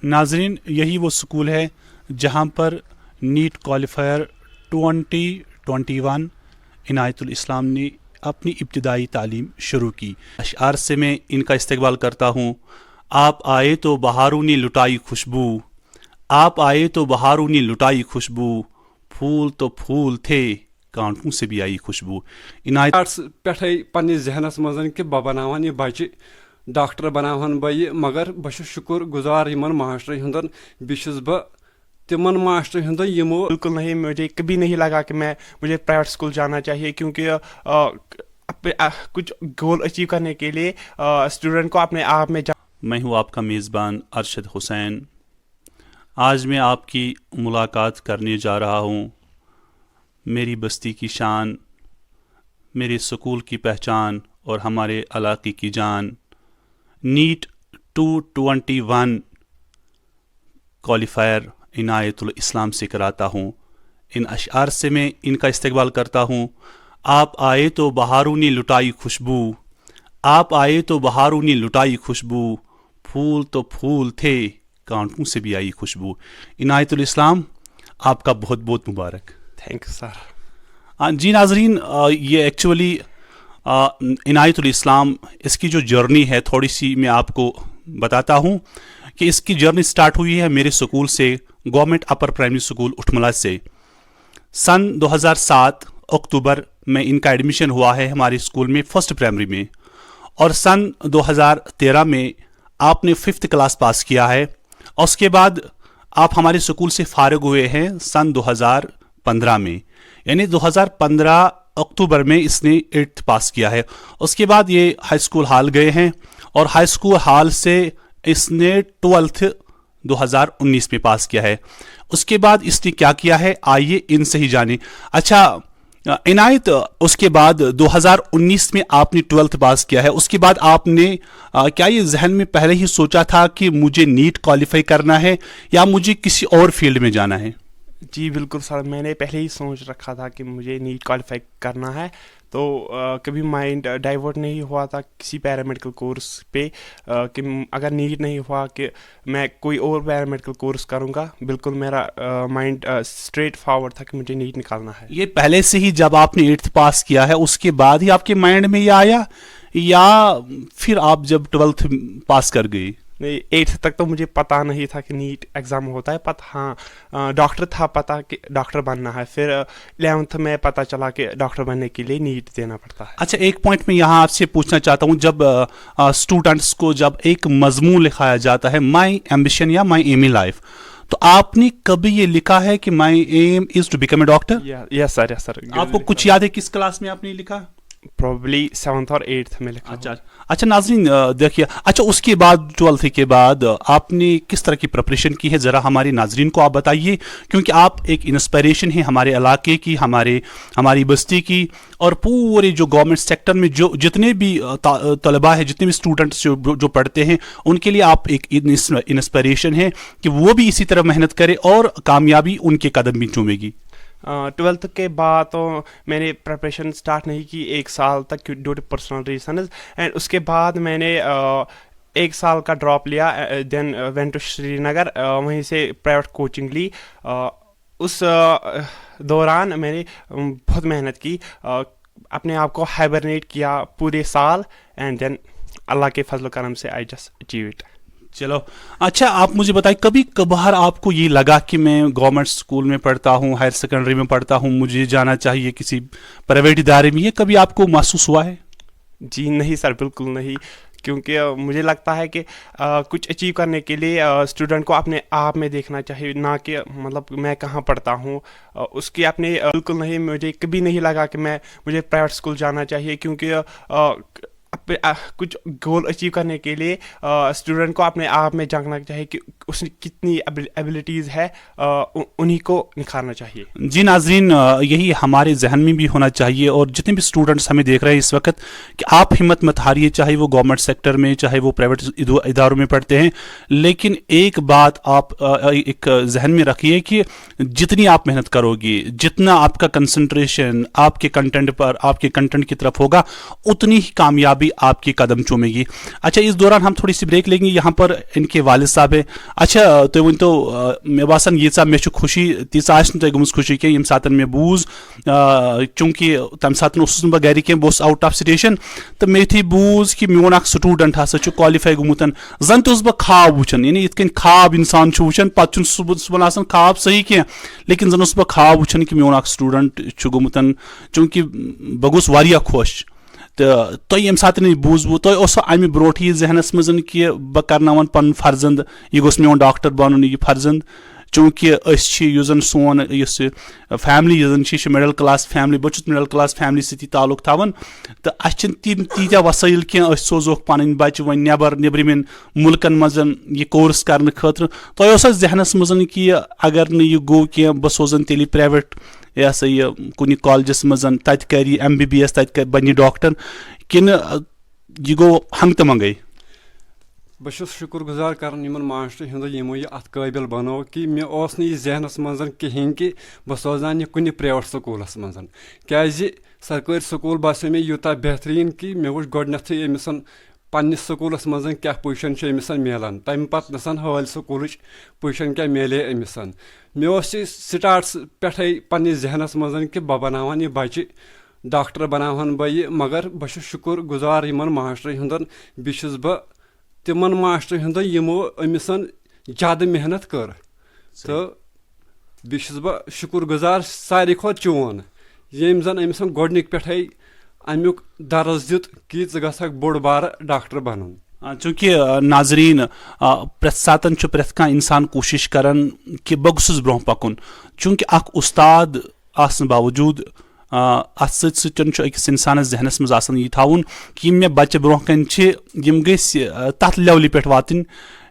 नाजरीन, यही वो स्कूल है जहाँ पर नीट क्वालिफायर 2021 इनायतुल इस्लाम ने अपनी इब्तिदाई तालीम शुरू की। अशआर से मैं इनका इस्तकबाल करता हूँ। आप आए तो बहारों ने लुटाई खुशबू, आप आए तो बहारों ने लुटाई खुशबू, फूल तो फूल थे कांटों से भी आई खुशबू। इनायत पे पे जहनस मज कि बह बनावन यह बच्चे डॉक्टर बनावन बह, मगर बह शुक्र गुजार इन मास्टर हुंदन, बिशुस बह तिमन मास्टर हुंदन यमो। बिल्कुल नहीं, मुझे कभी नहीं लगा कि मुझे प्राइवेट स्कूल जाना चाहिए, क्योंकि कुछ गोल अचीव करने के लिए स्टूडेंट को अपने आप में मैं हूँ आपका मेज़बान अरशद हुसैन। आज मैं आपकी मुलाकात करने जा रहा हूँ। मेरी बस्ती की शान, मेरे स्कूल की पहचान और हमारे इलाके की जान, नीट 2021 क्वालिफायर इनायतुल इस्लाम से कराता हूँ। इन अशआर से मैं इनका इस्तकबाल करता हूँ। आप आए तो बहारों ने लुटाई खुशबू, आप आए तो बहारों ने लुटाई खुशबू, फूल तो फूल थे कांटों से भी आई खुशबू। इनायतुल इस्लाम, आपका बहुत बहुत मुबारक। Thank you sir. जी नाजरीन, ये एक्चुअली इनायतुल इस्लाम, इसकी जो जर्नी है थोड़ी सी मैं आपको बताता हूँ कि इसकी जर्नी स्टार्ट हुई है मेरे स्कूल से, गवर्नमेंट अपर प्राइमरी स्कूल उठमला से। सन 2007 अक्टूबर में इनका एडमिशन हुआ है हमारे स्कूल में फर्स्ट प्राइमरी में, और सन 2013 में आपने 5th क्लास पास किया है। और उसके बाद आप हमारे स्कूल से फारिग हुए हैं सन 2015 में, यानी 2015 अक्टूबर में इसने 8th पास किया है। उसके बाद ये हाई स्कूल हाल गए हैं, और हाई स्कूल हाल से इसने 12th 2019 में पास किया है। उसके बाद इसने क्या किया है, आइए इनसे ही जाने। अच्छा इनायत, उसके बाद 2019 में आपने 12th पास किया है, उसके बाद आपने क्या ये जहन में पहले ही सोचा था कि मुझे नीट क्वालिफाई करना है या मुझे किसी और फील्ड में जाना है? जी बिल्कुल सर, मैंने पहले ही सोच रखा था कि मुझे नीट क्वालिफाई करना है, तो कभी माइंड डाइवर्ट नहीं हुआ था किसी पैरामेडिकल कोर्स पे कि अगर नीट नहीं हुआ कि मैं कोई और पैरामेडिकल कोर्स करूँगा। बिल्कुल मेरा माइंड स्ट्रेट फॉरवर्ड था कि मुझे नीट निकालना है। ये पहले से ही जब आपने 8th पास किया है उसके बाद ही आपके माइंड में ये आया, या फिर आप जब 12th पास कर गई? नहीं, 8th तक तो मुझे पता नहीं था कि नीट एग्ज़ाम होता है। हाँ, डॉक्टर था पता कि डॉक्टर बनना है। फिर 11th में पता चला कि डॉक्टर बनने के लिए नीट देना पड़ता है। अच्छा, एक पॉइंट में यहाँ आपसे पूछना चाहता हूँ, जब स्टूडेंट्स को जब एक मजमून लिखाया जाता है, माई एम्बिशन या माई एम इन लाइफ, तो आपने कभी ये लिखा है कि my aim is to become a doctor? Yes sir, yes sir. आपको कुछ याद है किस क्लास में आपने लिखा? प्रॉब्ली 7th और 8th में लिखा। अच्छा नाज़रीन, देखिए, अच्छा उसके बाद 12th के बाद आपने किस तरह की प्रिपरेशन की है, ज़रा हमारे नाज़रीन को आप बताइए, क्योंकि आप एक इंस्पिरेशन है हमारे इलाके की, हमारी बस्ती की, और पूरे जो गवर्नमेंट सेक्टर में जो जितने भी तलबा है, जितने भी स्टूडेंट्स जो पढ़ते हैं, उनके लिए आप एक इंस्पिरेशन है कि वो भी इसी तरह मेहनत करें और कामयाबी उनके कदम भी चूमेगी। 12th के बाद तो मैंने प्रिपरेशन स्टार्ट नहीं की 1 साल तक due to personal reasons, and उसके बाद मैंने 1 साल का ड्रॉप लिया, देन वेंट टू श्रीनगर, वहीं से प्राइवेट कोचिंग ली। उस दौरान मैंने बहुत मेहनत की, अपने आप को हाइबरनेट किया पूरे साल, एंड देन अल्लाह के फजल करम से आई जस्ट अचीव इट। चलो, अच्छा आप मुझे बताइए, कभी कभार आपको ये लगा कि मैं गवर्नमेंट स्कूल में पढ़ता हूँ, हायर सेकेंडरी में पढ़ता हूँ, मुझे जाना चाहिए किसी प्राइवेट इदारे में, ये कभी आपको महसूस हुआ है? जी नहीं सर, बिल्कुल नहीं, क्योंकि मुझे लगता है कि कुछ अचीव करने के लिए स्टूडेंट को अपने आप में देखना चाहिए, ना कि मतलब मैं कहाँ पढ़ता हूँ उसकी अपने। बिल्कुल नहीं, मुझे कभी नहीं लगा कि मुझे प्राइवेट स्कूल जाना चाहिए, क्योंकि कुछ गोल अचीव करने के लिए स्टूडेंट को अपने आप में झांकना चाहिए कि उसने कितनी एबिलिटीज़ है, उन्हीं को निखारना चाहिए। जी नाजरीन, यही हमारे जहन में भी होना चाहिए, और जितने भी स्टूडेंट्स हमें देख रहे हैं इस वक्त, कि आप हिम्मत मत हारिए, चाहे वो गवर्नमेंट सेक्टर में, चाहे वो प्राइवेट इदारों में पढ़ते हैं, लेकिन एक बात आप एक जहन में रखिए कि जितनी आप मेहनत करोगे, जितना आपका कंसंट्रेशन आपके कंटेंट पर, आपके कंटेंट की तरफ होगा, उतनी ही कामयाबी आपकी कदम चूमेगी। अच्छा, इस दौरान हम थोड़ी सी ब्रेक लेंगे। यहाँ पर इनके वालिद साहब हैं, اچھا تُہۍ ؤنۍتو مےٚ باسان ییٖژاہ مےٚ چھُ خوشی تیٖژاہ آسہِ نہٕ تۄہہِ گٔمٕژ خوشی کینٛہہ ییٚمہِ ساتہٕ مےٚ بوٗز چوٗنٛکہِ تَمہِ ساتہٕ اوسُس نہٕ بہٕ گرِ کینٛہہ بہٕ اوسُس آوُٹ آف سٹیشن تہٕ مےٚ یُتھُے بوٗز کہِ میون اکھ سٹوٗڈنٛٹ ہسا چھُ کالِفاے گوٚمُت زن تہِ اوسُس بہٕ خواب وٕچھان یعنی یِتھ کٔنۍ خواب اِنسان چھُ وٕچھان پتہٕ چھُنہٕ صُبحن آسان خواب صحیح کینٛہہ لیکن زن اوسُس بہٕ خواب وٕچھان کہِ میون اکھ سٹوٗڈنٛٹ چھُ گوٚمُت چوٗنٛکہِ بہٕ گوٚوُس واریاہ خۄش تہٕ تۄہہِ ییٚمہِ ساتہٕ یہِ بوٗزوٕ تۄہہِ اوسوٕ اَمہِ برونٛٹھٕے یہِ ذہنس منٛز کہِ بہٕ کرناوَن پنُن فرزنٛد یہِ گوٚژھ میون ڈاکٹر بنُن یہِ فرزنٛد چوٗنٛکہِ أسۍ چھِ یُس زن سون یُس یہِ فیملی یُس زن چھِ یہِ چھِ مِڈل کلاس فیملی بہٕ چھُس مِڈل کلاس فیملی سۭتی تعلُق تھاوان تہٕ اَسہِ چھِنہٕ تِم تیٖتیاہ وسٲیِل کینٛہہ أسۍ سوزوکھ پنٕنۍ بچہِ وۄنۍ نٮ۪بر نیٚبرِمٮ۪ن مُلکن منٛز یہِ کورس کرنہٕ خٲطرٕ تۄہہِ اوسا ذہنس منٛز کہِ اگر نہٕ یہِ گوٚو کینٛہہ بہٕ سوزن تیٚلہِ پرٛیویٹ یہِ ہسا یہِ کُنہِ کالجس منٛز تتہِ کرِ یہِ MBBS تتہِ بنہِ یہِ ڈاکٹر کِنہٕ یہِ گوٚو ہنگتہٕ منٛگے بہٕ چھُس شُکُر گُزار کران یِمن ماسٹر ہُنٛد یِمو یہِ اتھ قٲبِل بنوو کہِ مےٚ اوس نہٕ یہِ ذہنس منٛز کِہینۍ کہِ بہٕ سوزان یہِ کُنہِ پریویٹ سکوٗلس منٛز کیازِ سرکٲرۍ سکوٗل باسیو مےٚ یوٗتاہ بہتریٖن کہِ مےٚ وٕچھ گۄڈٕنیتھٕے أمِس پننِس سکوٗلس منٛز کیاہ پُزِشن چھِ أمِس مِلان تمہِ پتہٕ نسن حٲلۍ سکوٗلٕچ پُزِشن کیاہ مِلے أمِس مےٚ اوس یہِ سٹاٹ پٮ۪ٹھے پننِس ذہنس منٛز کہِ بہٕ بناوہن یہِ بچہِ ڈاکٹر بناوہن بہٕ یہِ مگر بہٕ چھُس شُکُر گُزار یِمن ماسٹر ہُنٛدن بیٚیہِ چھُس بہٕ تِمن ماسٹر ہُنٛدن یِمو أمِس زیادٕ محنت کٔر تہٕ بیٚیہِ چھُس بہٕ شُکُر گُزار ساروی کھۄتہٕ چون ییٚمۍ زن أمِس گۄڈنِکۍ پٮ۪ٹھے امیُک درس دیُت کہِ ژٕ گژھکھ بوٚڑ بارٕ ڈاکٹر بنُن چوٗنٛکہِ ناظریٖن پرٛٮ۪تھ ساتہٕ چھُ پرٛٮ۪تھ کانٛہہ اِنسان کوٗشِش کران کہِ بہٕ گوٚژھُس برونٛہہ پکُن چوٗنٛکہِ اکھ اُستاد آسنہٕ باوجوٗد اتھ سۭتۍ سۭتۍ چھُ أکِس انسانس ذہنس منٛز آسان یہِ تھاوُن کہِ یِم مےٚ بچہِ برونٛہہ کَنہِ چھِ یِم گٔژھۍ تتھ لیولہِ پٮ۪ٹھ واتٕنۍ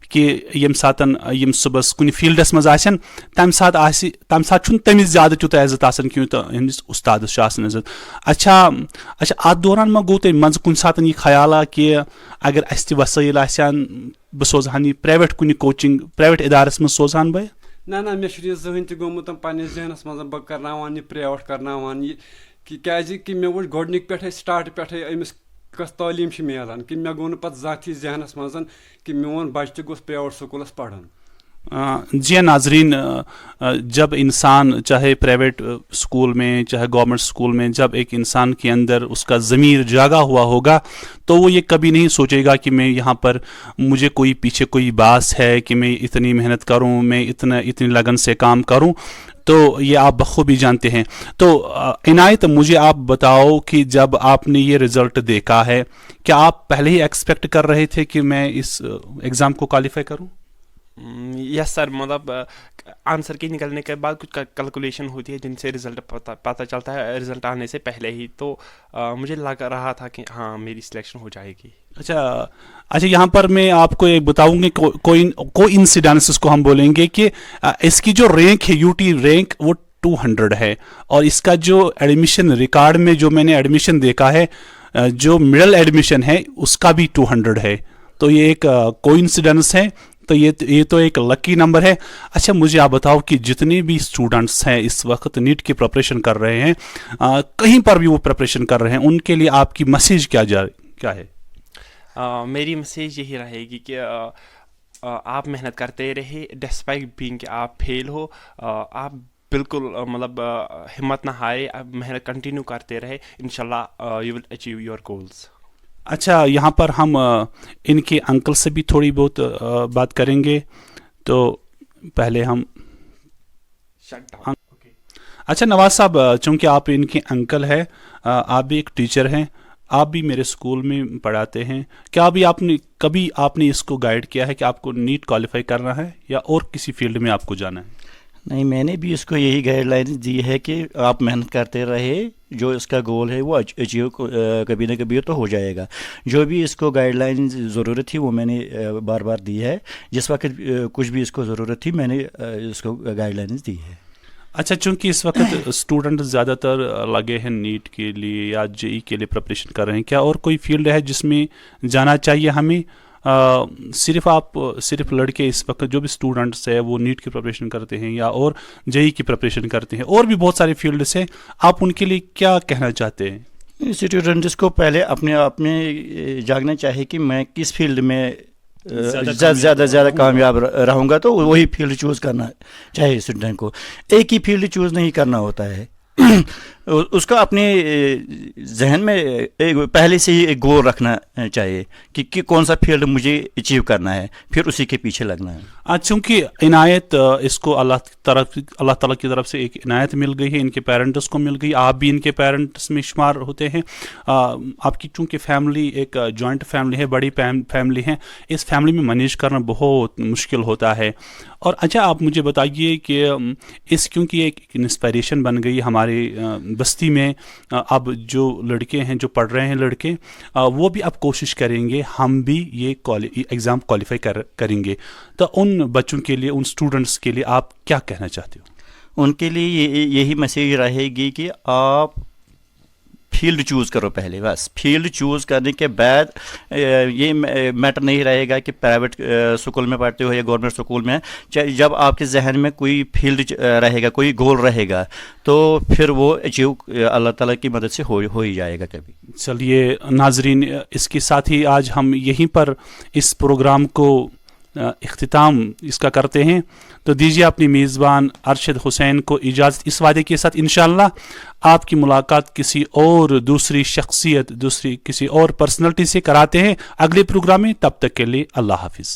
کہِ ییٚمہِ ساتہٕ یِم صُبحس کُنہِ فیٖلڈس منٛز آسن تمہِ ساتہٕ چھُنہٕ تٔمِس زیادٕ تیوٗتاہ عزت آسان کینٛہہ یوٗتاہ أمِس اُستادس چھُ آسان عزت اچھا اتھ دوران ما گوٚو تۄہہِ منٛزٕ کُنہِ ساتہٕ یہِ خیالا کہِ اگر اسہِ تہِ وسٲیِل آسہن بہٕ سوزہن یہِ پرٛیویٹ کُنہِ کوچِنگ پرٛیویٹ ادارس منٛز سوزہن بہٕ نہ مےٚ چھُنہٕ یہِ زٕہٕنۍ تہِ گوٚمُت پننِس ذہنس منٛز بہٕ کرناوان یہِ پرٛیویٹ کرناوان یہِ کیازِ کہِ مےٚ وٕچھ گۄڈنِکۍ پٮ۪ٹھے سٹاٹ پٮ۪ٹھے أمِس کۄس تعلیٖم چھِ مِلان کہِ مےٚ گوٚو نہٕ پتہٕ زانٛہہ تہِ ذہنس منٛز کہِ میون بچہِ تہِ گوٚژھ پرٛیویٹ سکوٗلس پرُن جی ہاں ناظرین جب انسان چاہے پرائیویٹ اسکول میں چاہے گورنمنٹ اسکول میں جب ایک انسان کے اندر اس کا ضمیر جاگا ہوا ہوگا تو وہ یہ کبھی نہیں سوچے گا کہ میں یہاں پر مجھے کوئی پیچھے کوئی باعث ہے کہ میں اتنی محنت کروں میں اتنی لگن سے کام کروں تو یہ آپ بخوبی جانتے ہیں. تو عنایت مجھے آپ بتاؤ کہ جب آپ نے یہ رزلٹ دیکھا ہے کیا آپ پہلے ہی ایکسپیکٹ کر رہے تھے کہ میں اس ایگزام کو کوالیفائی کروں؟ یس سر, مطلب آنسر کے نکلنے کے بعد کچھ کیلکولیشن ہوتی ہے جن سے رزلٹ پتہ چلتا ہے رزلٹ آنے سے پہلے ہی, تو مجھے لگ رہا تھا کہ ہاں میری سلیکشن ہو جائے گی. اچھا یہاں پر میں آپ کو ایک بتاؤں گی کو انسیڈنس اس کو ہم بولیں گے کہ اس کی جو رینک ہے یو ٹی رینک وہ 200 ہے, اور اس کا جو ایڈمیشن ریکارڈ میں جو میں نے ایڈمیشن دیکھا ہے جو مڈل ایڈمیشن ہے اس کا بھی 200 ہے. تو یہ ایک کو انسیڈنس ہے, تو یہ تو ایک لکی نمبر ہے. اچھا مجھے آپ بتاؤ کہ جتنے بھی اسٹوڈنٹس ہیں اس وقت نیٹ کی پریپریشن کر رہے ہیں, کہیں پر بھی وہ پریپریشن کر رہے ہیں, ان کے لیے آپ کی میسیج کیا ہے؟ میری میسیج یہی رہے گی کہ آپ محنت کرتے رہے ڈسپائٹ بینگ کہ آپ فیل ہو, آپ بالکل مطلب ہمت نہ ہارے, محنت کنٹینیو کرتے رہے, انشاءاللہ you will achieve your goals. اچھا یہاں پر ہم ان کے انکل سے بھی تھوڑی بہت بات کریں گے, تو پہلے ہم اچھا نواز صاحب, چونکہ آپ ان کے انکل ہیں, آپ بھی ایک ٹیچر ہیں, آپ بھی میرے اسکول میں پڑھاتے ہیں, کیا ابھی کبھی آپ نے اس کو گائیڈ کیا ہے کہ آپ کو نیٹ کوالیفائی کرنا ہے یا اور کسی فیلڈ میں آپ کو جانا ہے؟ نہیں, میں نے بھی اس کو یہی گائیڈ لائن دی ہے کہ آپ محنت کرتے رہے, جو اس کا گول ہے وہ اچیو کبھی نہ کبھی تو ہو جائے گا. جو بھی اس کو گائیڈ لائن ضرورت تھی وہ میں نے بار بار دی ہے, جس وقت کچھ بھی اس کو ضرورت تھی میں نے اس کو گائیڈ لائنز دی ہے. اچھا چونکہ اس وقت اسٹوڈنٹ زیادہ تر لگے ہیں نیٹ کے لیے یا JEE کے لیے پریپریشن کر رہے ہیں, کیا اور کوئی فیلڈ ہے جس میں جانا چاہیے ہمیں؟ صرف لڑکے اس وقت جو بھی اسٹوڈنٹس ہیں وہ نیٹ کی پریپریشن کرتے ہیں یا اور JEE کی پریپریشن کرتے ہیں, اور بھی بہت سارے فیلڈس ہیں, آپ ان کے لیے کیا کہنا چاہتے ہیں؟ اسٹوڈنٹس کو پہلے اپنے آپ میں جاگنا چاہیے کہ میں کس فیلڈ میں ज़्यादा कामयाब रहूँगा, तो वही फील्ड चूज़ करना चाहिए स्टूडेंट को। एक ही फील्ड चूज़ नहीं करना होता है, उसका अपने जहन में पहले से ही एक गोल रखना चाहिए कि कौन सा फील्ड मुझे अचीव करना है, फिर उसी के पीछे लगना है। चूँकि इनायत इसको अल्लाह ताला की तरफ से एक इनायत मिल गई है, इनके पेरेंट्स को मिल गई, आप भी इनके पेरेंट्स में शुमार होते हैं। आपकी चूँकि फैमिली एक जॉइंट फैमिली है, बड़ी फैमिली है, इस फैमिली में मैनेज करना बहुत मुश्किल होता है। और अच्छा, आप मुझे बताइए कि इस क्योंकि एक इंस्पिरेशन बन गई हमारे बस्ती में, अब जो लड़के हैं जो पढ़ रहे हैं लड़के, वो भी अब कोशिश करेंगे हम भी ये एग्ज़ाम क्वालिफाई करेंगे। तो उन बच्चों के लिए, उन स्टूडेंट्स के लिए आप क्या कहना चाहते हो? उनके लिए यही मैसेज रहेगी कि आप फील्ड चूज़ करो पहले, बस फील्ड चूज़ करने के बाद ये मैटर नहीं रहेगा कि प्राइवेट स्कूल में पढ़ते हो या गवर्नमेंट स्कूल में। जब आपके जहन में कोई फील्ड रहेगा, कोई गोल रहेगा, तो फिर वो अचीव अल्लाह ताला की मदद से हो ही जाएगा कभी। चलिए नाजरीन, इसके साथ ही आज हम यहीं पर इस प्रोग्राम को इख्तिताम इसका करते हैं। तो दीजिए अपनी मेज़बान अरशद हुसैन को इजाज़त, इस वादे के साथ इंशाअल्लाह आपकी मुलाकात किसी और दूसरी शख्सियत, दूसरी किसी और पर्सनैलिटी से कराते हैं अगले प्रोग्राम में। तब तक के लिए अल्लाह हाफिज़।